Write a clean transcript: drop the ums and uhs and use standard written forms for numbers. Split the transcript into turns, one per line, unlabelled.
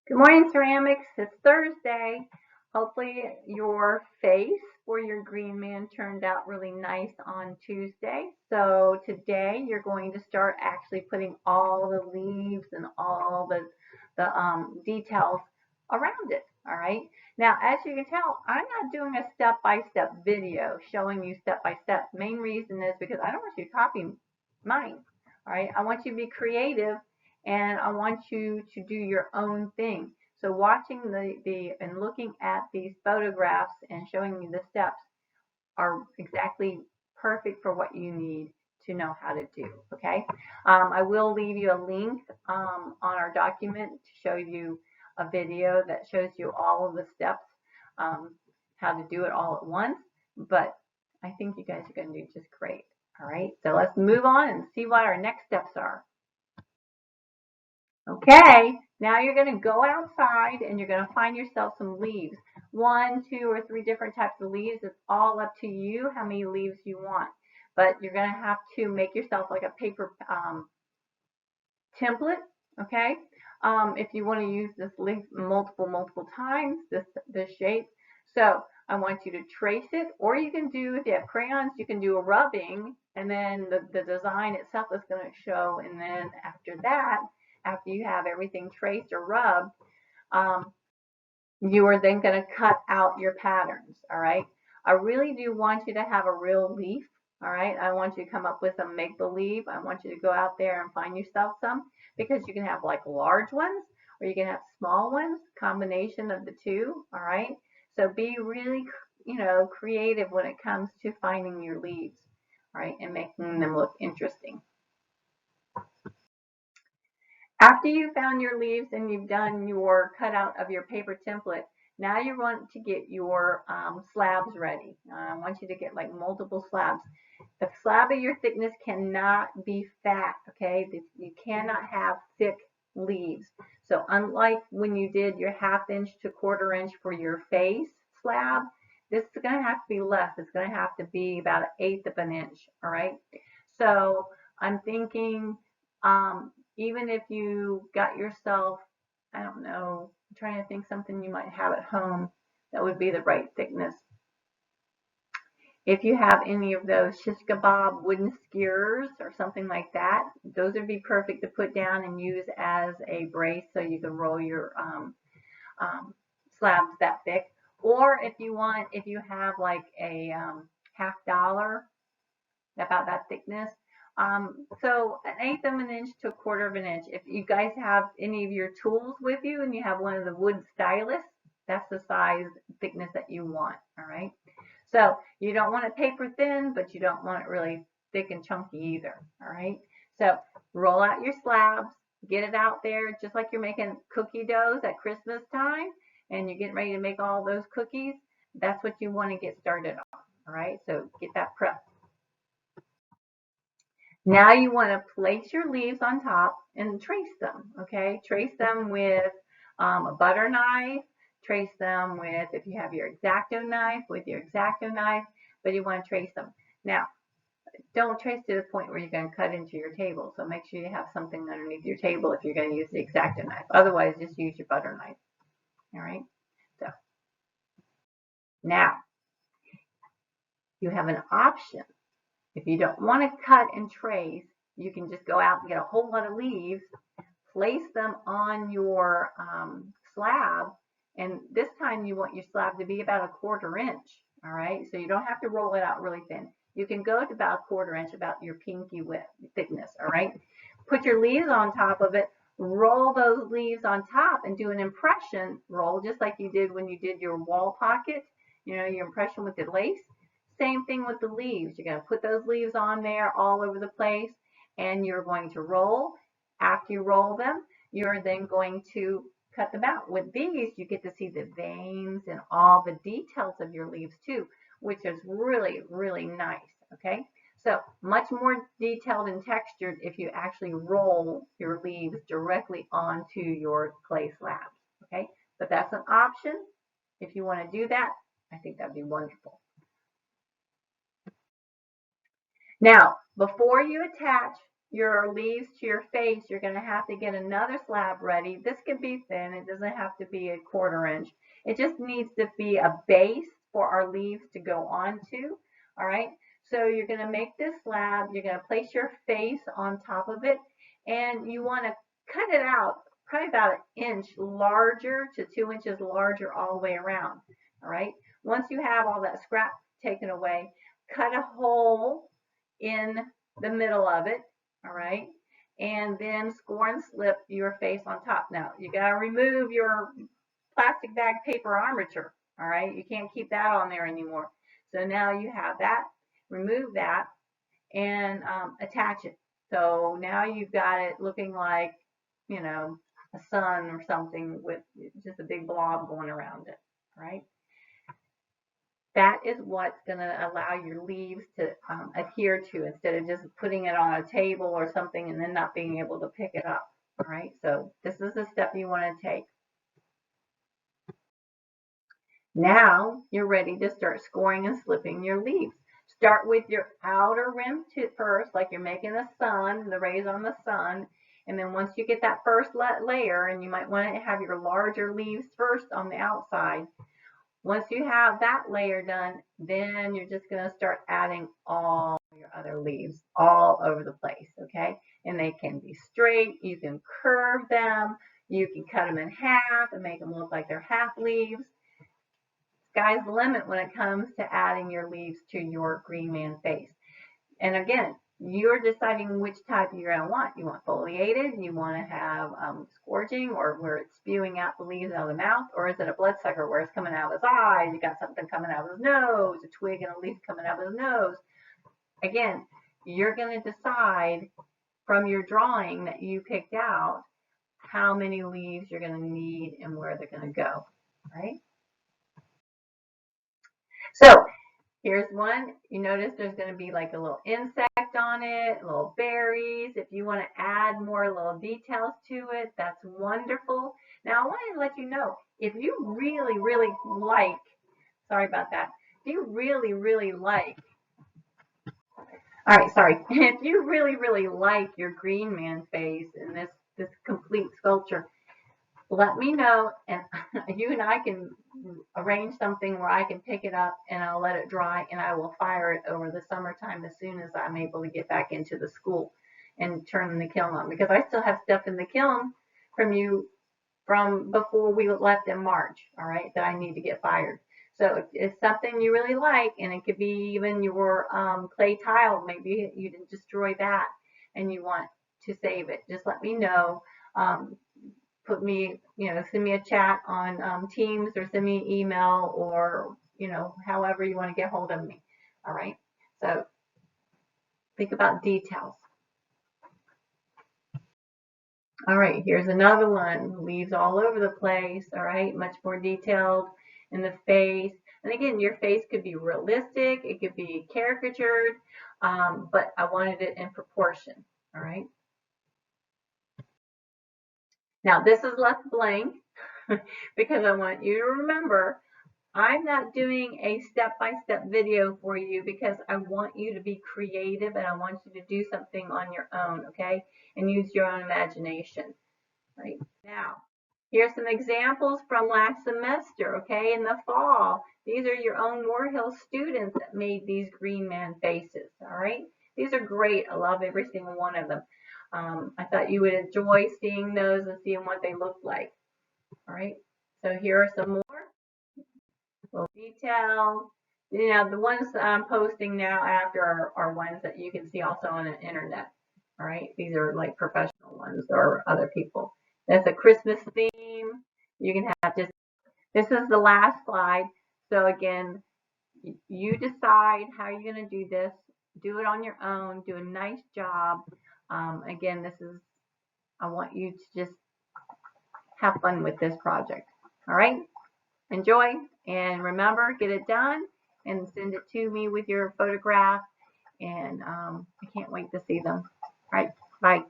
Good morning, ceramics. It's Thursday. Hopefully your face for your green man turned out really nice on Tuesday. So today you're going to start actually putting all the leaves and all the details around it. All right. Now, as you can tell, I'm not doing a step-by-step video showing you step-by-step. Main reason is because I don't want you to copy mine. All right. I want you to be creative and I want you to do your own thing. So watching and looking at these photographs and showing you the steps are exactly perfect for what you need to know how to do. Okay. I will leave you a link on our document to show you a video that shows you all of the steps, how to do it all at once. But I think you guys are going to do just great. All right. So let's move on and see what our next steps are. Okay, now you're going to go outside and you're going to find yourself some leaves. One, two, or three different types of leaves. It's all up to you how many leaves you want. But you're going to have to make yourself like a paper template, okay? If you want to use this leaf multiple times, this shape. So I want you to trace it, or you can do, if you have crayons, you can do a rubbing, and then the design itself is going to show. And then after that, after you have everything traced or rubbed, you are then going to cut out your patterns. All right. I really do want you to have a real leaf. All right. I want you to come up with some make believe. I want you to go out there and find yourself some, because you can have like large ones or you can have small ones, combination of the two. All right. So be really, creative when it comes to finding your leaves. All right. And making them look interesting. After you found your leaves and you've done your cutout of your paper template, now you want to get your slabs ready. I want you to get like multiple slabs. The slab of your thickness cannot be fat, okay? You cannot have thick leaves. So unlike when you did your 1/2 inch to 1/4 inch for your face slab, this is going to have to be less. It's going to have to be about 1/8 of an inch, all right? So I'm thinking, even if you got yourself, I don't know, I'm trying to think something you might have at home that would be the right thickness. If you have any of those shish kebab wooden skewers or something like that, those would be perfect to put down and use as a brace so you can roll your slabs that thick. Or if you have like a $1/2, about that thickness. So 1/8 of an inch to 1/4 of an inch. If you guys have any of your tools with you and you have one of the wood stylus, that's the size thickness that you want. All right. So you don't want it paper thin, but you don't want it really thick and chunky either. All right. So roll out your slabs, get it out there just like you're making cookie doughs at Christmas time and you're getting ready to make all those cookies. That's what you want to get started on. All right. So get that prepped. Now you want to place your leaves on top and trace them, okay? Trace them with a butter knife. Trace them with, if you have your X-Acto knife, with your X-Acto knife, but you want to trace them. Now, don't trace to the point where you're going to cut into your table, so make sure you have something underneath your table if you're going to use the X-Acto knife. Otherwise, just use your butter knife, all right? So, now, you have an option. If you don't want to cut and trace, you can just go out and get a whole lot of leaves, place them on your slab, and this time you want your slab to be about 1/4 inch, all right? So you don't have to roll it out really thin. You can go to about 1/4 inch, about your pinky width thickness, all right? Put your leaves on top of it, roll those leaves on top and do an impression roll, just like you did when you did your wall pocket, your impression with the lace. Same thing with the leaves. You're going to put those leaves on there all over the place and you're going to roll. After you roll them, you're then going to cut them out. With these, you get to see the veins and all the details of your leaves too, which is really, really nice. Okay, so much more detailed and textured if you actually roll your leaves directly onto your clay slabs. Okay, but that's an option. If you want to do that, I think that'd be wonderful. Now, before you attach your leaves to your face, you're going to have to get another slab ready. This can be thin. It doesn't have to be a 1/4 inch. It just needs to be a base for our leaves to go onto. All right. So you're going to make this slab. You're going to place your face on top of it, and you want to cut it out probably about 1 inch larger to 2 inches larger all the way around. All right. Once you have all that scrap taken away, cut a hole in the middle of it. All right. And then score and slip your face on top. Now, you got to remove your plastic bag paper armature. All right. You can't keep that on there anymore. So now you have that. Remove that and attach it. So now you've got it looking like, you know, a sun or something with just a big blob going around it. All right. That is what's going to allow your leaves to adhere to, instead of just putting it on a table or something and then not being able to pick it up. All right, so this is the step you want to take. Now you're ready to start scoring and slipping your leaves. Start with your outer rim first, like you're making a sun, the rays on the sun. And then once you get that first layer, and you might want to have your larger leaves first on the outside. Once you have that layer done, then you're just going to start adding all your other leaves all over the place, okay? And they can be straight, you can curve them, you can cut them in half and make them look like they're half leaves. Sky's the limit when it comes to adding your leaves to your green man face. And again, you're deciding which type you're going to want. You want foliated, you want to have scourging, or where it's spewing out the leaves out of the mouth, or is it a bloodsucker where it's coming out of his eyes, you got something coming out of his nose, a twig and a leaf coming out of his nose. Again, you're going to decide from your drawing that you picked out how many leaves you're going to need and where they're going to go, right? So here's one. You notice there's going to be like a little insect on it, little berries. If you want to add more little details to it, that's wonderful. Now I want to let you know, if you really, really like, sorry about that, if you really, really like, all right, sorry, if you really, really like your green man face and this complete sculpture, let me know, and you and I can arrange something where I can pick it up and I'll let it dry, and I will fire it over the summertime as soon as I'm able to get back into the school and turn the kiln on, because I still have stuff in the kiln from before we left in March, all right, that I need to get fired. So if it's something you really like, and it could be even your clay tile, maybe you didn't destroy that and you want to save it, just let me know. Put me, send me a chat on Teams, or send me an email, or, however you want to get hold of me. All right. So think about details. All right. Here's another one. Leaves all over the place. All right. Much more detailed in the face. And again, your face could be realistic. It could be caricatured, but I wanted it in proportion. All right. Now this is left blank because I want you to remember, I'm not doing a step-by-step video for you because I want you to be creative and I want you to do something on your own, okay? And use your own imagination, right? Now, here's some examples from last semester, okay? In the fall, these are your own Morehill students that made these green man faces, all right? These are great. I love every single one of them. I thought you would enjoy seeing those and seeing what they look like. All right, so here are some more little details. The ones that I'm posting now after are ones that you can see also on the internet. All right, these are like professional ones or other people. That's a Christmas theme. You can have this is the last slide. So again, you decide how you're going to do this. Do it on your own. Do a nice job. Again, I want you to just have fun with this project. All right, enjoy, and remember, get it done and send it to me with your photograph, and I can't wait to see them. All right, bye.